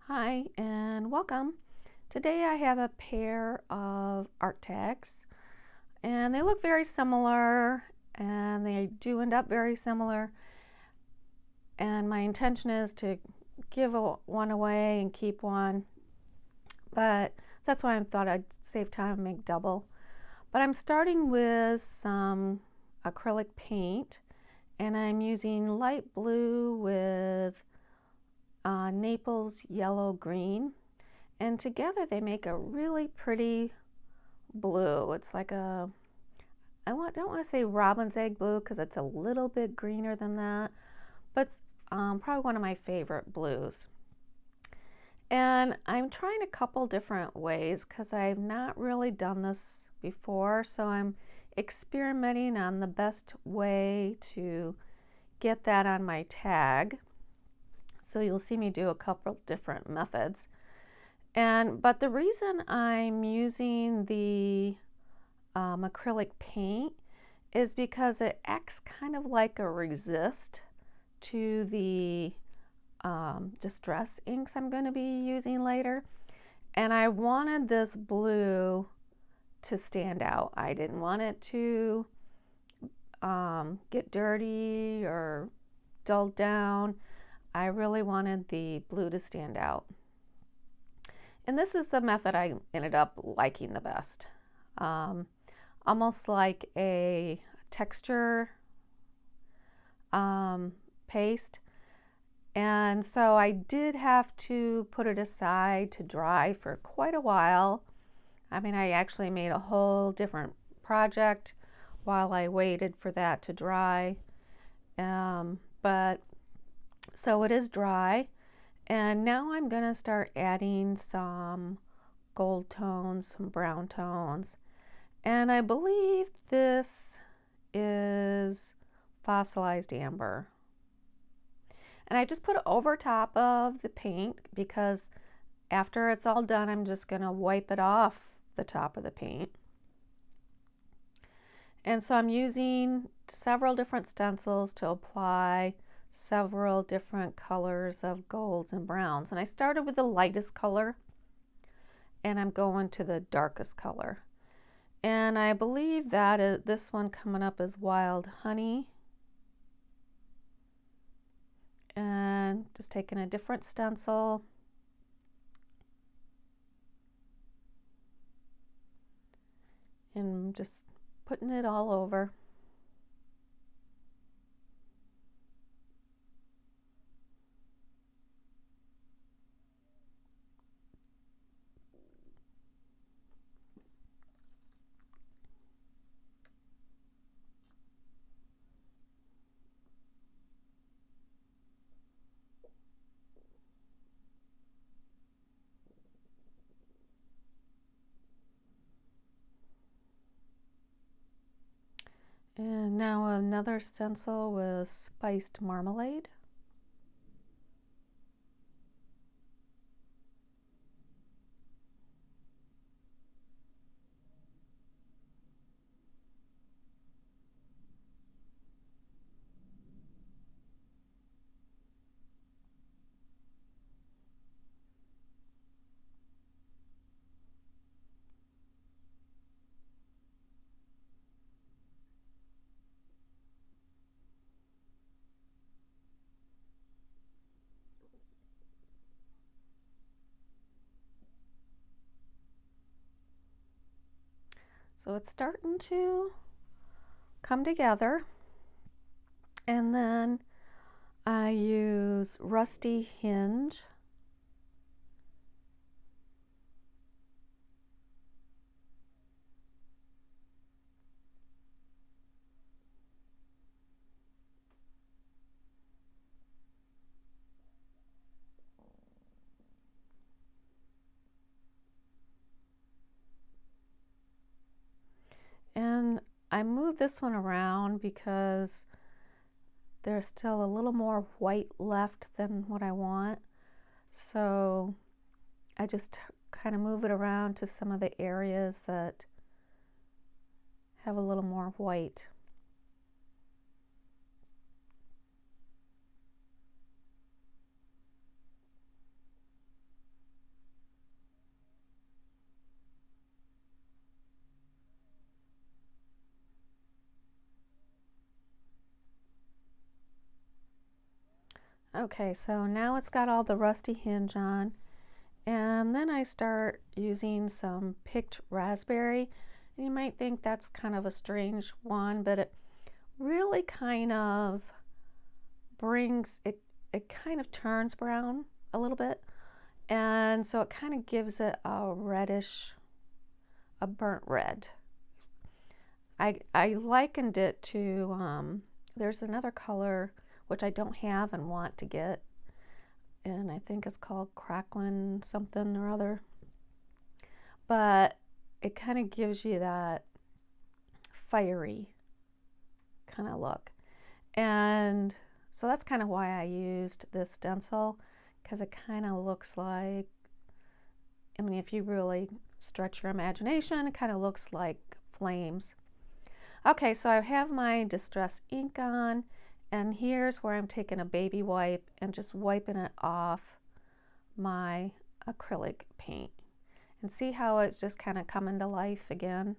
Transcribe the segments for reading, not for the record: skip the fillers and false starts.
Hi and welcome. Today I have a pair of art tags and they look very similar and they do end up very similar, and my intention is to give one away and keep one, but that's why I thought I'd save time and make double. But I'm starting with some acrylic paint and I'm using light blue with Naples yellow green, and together they make a really pretty blue. It's like a, don't want to say robin's egg blue because it's a little bit greener than that, but it's probably one of my favorite blues. And I'm trying a couple different ways because I've not really done this before, so I'm experimenting on the best way to get that on my tag. So you'll see me do a couple different methods. But the reason I'm using the acrylic paint is because it acts kind of like a resist to the distress inks I'm going to be using later. And I wanted this blue to stand out. I didn't want it to get dirty or dulled down. I really wanted the blue to stand out. And this is the method I ended up liking the best. Almost like a texture paste. And so I did have to put it aside to dry for quite a while. I mean, I actually made a whole different project while I waited for that to dry. But so it is dry. And now I'm going to start adding some gold tones, some brown tones. And I believe this is fossilized amber. And I just put it over top of the paint because after it's all done, I'm just going to wipe it off the top of the paint. And so I'm using several different stencils to apply several different colors of golds and browns. And I started with the lightest color and I'm going to the darkest color. And I believe that is, this one coming up is Wild Honey. And just taking a different stencil. And just putting it all over. And now another stencil with spiced marmalade. So it's starting to come together. And then I use Rusty Hinge. And I moved this one around because there's still a little more white left than what I want. So I just kind of move it around to some of the areas that have a little more white. Okay, so now it's got all the rusty hinge on, and then I start using some picked raspberry. And you might think that's kind of a strange one, but it really kind of brings it, it kind of turns brown a little bit, and so it kind of gives it a reddish, a burnt red. I likened it to, there's another color which I don't have and want to get, and I think it's called crackling something or other, but it kind of gives you that fiery kind of look. And so that's kind of why I used this stencil, because it kind of looks like, I mean, if you really stretch your imagination, it kind of looks like flames. Okay, so I have my distress ink on, and here's where I'm taking a baby wipe and just wiping it off my acrylic paint. And see how it's just kind of coming to life again?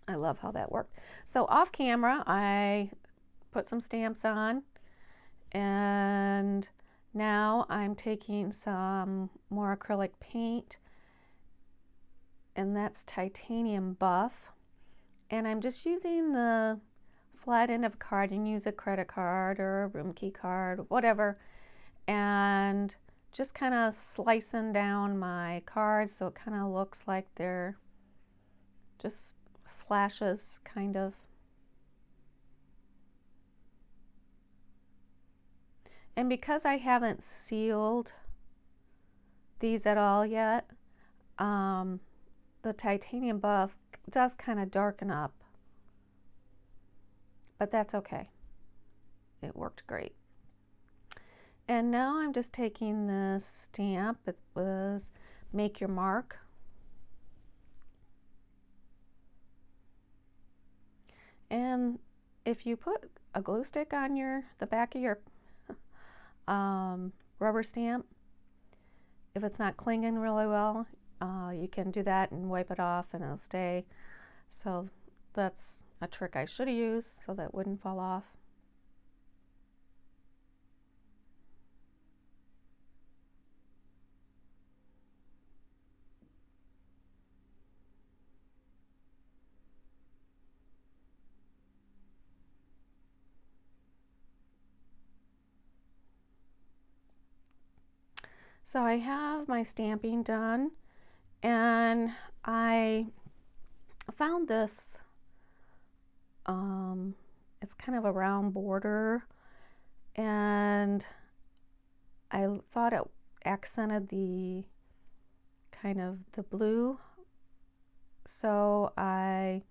I love how that worked. So off camera, I put some stamps on, and now I'm taking some more acrylic paint, and that's titanium buff, and I'm just using the flat end of a card. You can use a credit card or a room key card, whatever, and just kind of slicing down my cards so it kind of looks like they're just slashes, kind of. And because I haven't sealed these at all yet, the titanium buff does kind of darken up, but that's okay. It worked great. And now I'm just taking this stamp. It was Make Your Mark. And if you put a glue stick on the back of your rubber stamp, if it's not clinging really well, you can do that and wipe it off and it'll stay. So that's a trick I should have used so that it wouldn't fall off. So I have my stamping done, and I found this, it's kind of a round border, and I thought it accented the kind of the blue, so I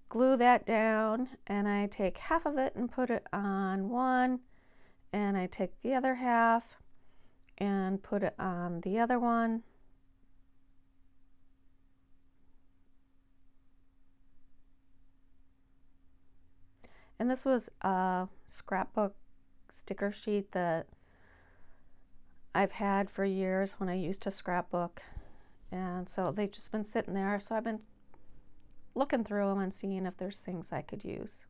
glue that down, and I take half of it and put it on one, and I take the other half and put it on the other one. And this was a scrapbook sticker sheet that I've had for years when I used to scrapbook, and so they've just been sitting there, so I've been looking through them and seeing if there's things I could use.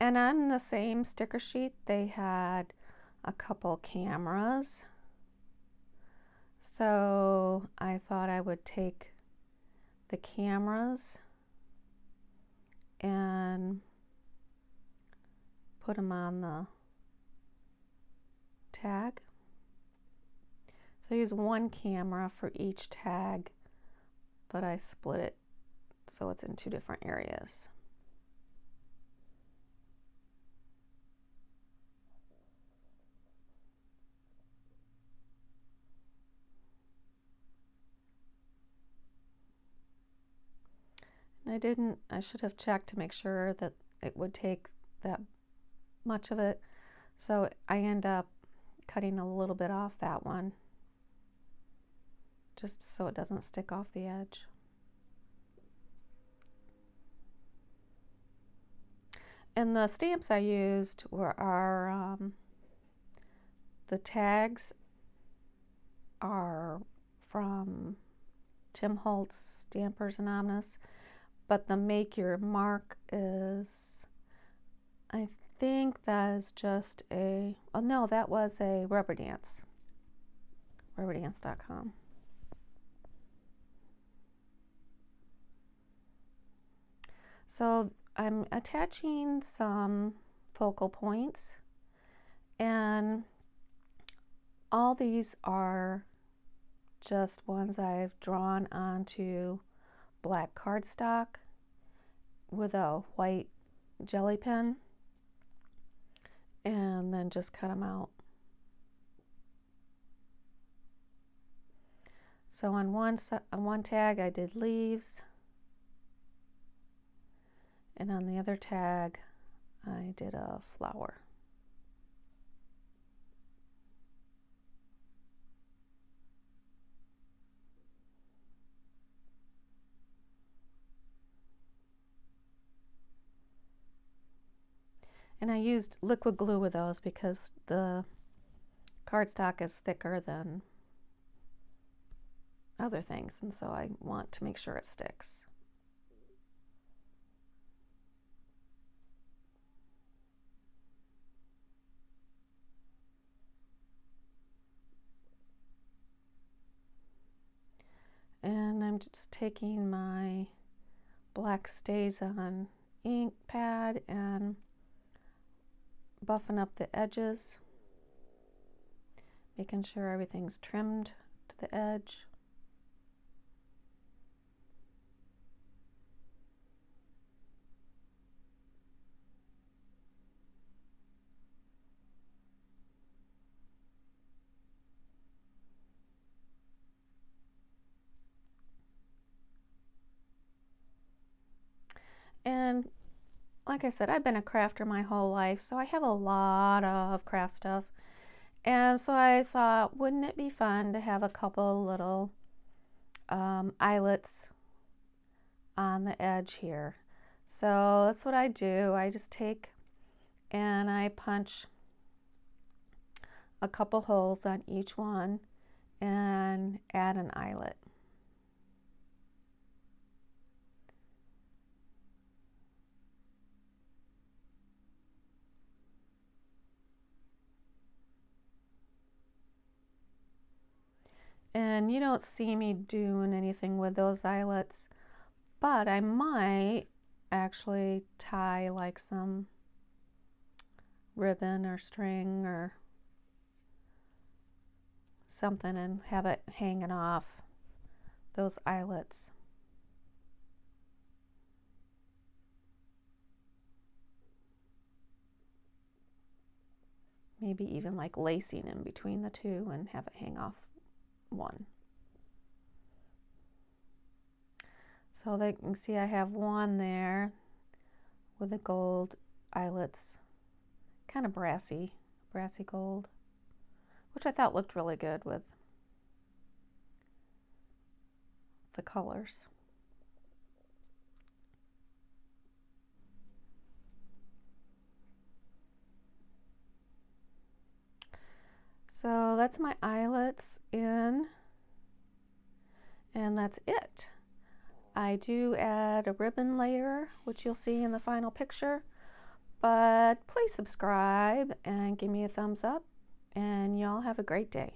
And on the same sticker sheet they had a couple cameras, so I thought I would take the cameras and put them on the tag. So I use one camera for each tag, but I split it so it's in two different areas. And I should have checked to make sure that it would take that much of it, so I end up cutting a little bit off that one just so it doesn't stick off the edge. And the stamps I used are the tags are from Tim Holtz Stampers Anonymous, but the Make Your Mark is, I think that is just a, oh no, that was a Rubber Dance, rubberdance.com. So I'm attaching some focal points, and all these are just ones I've drawn onto black cardstock with a white jelly pen, and then just cut them out. So on one tag I did leaves, and on the other tag I did a flower. And I used liquid glue with those because the cardstock is thicker than other things, and so I want to make sure it sticks. And I'm just taking my black StazOn ink pad and buffing up the edges, making sure everything's trimmed to the edge. And like I said, I've been a crafter my whole life, so I have a lot of craft stuff. And so I thought, wouldn't it be fun to have a couple little eyelets on the edge here? So that's what I do. I just take and I punch a couple holes on each one and add an eyelet. And you don't see me doing anything with those eyelets, but I might actually tie like some ribbon or string or something and have it hanging off those eyelets. Maybe even like lacing in between the two and have it hang off one. So they can see I have one there with the gold eyelets, kind of brassy gold, which I thought looked really good with the colors. So that's my eyelets in, and that's it. I do add a ribbon later, which you'll see in the final picture, but please subscribe and give me a thumbs up, and y'all have a great day.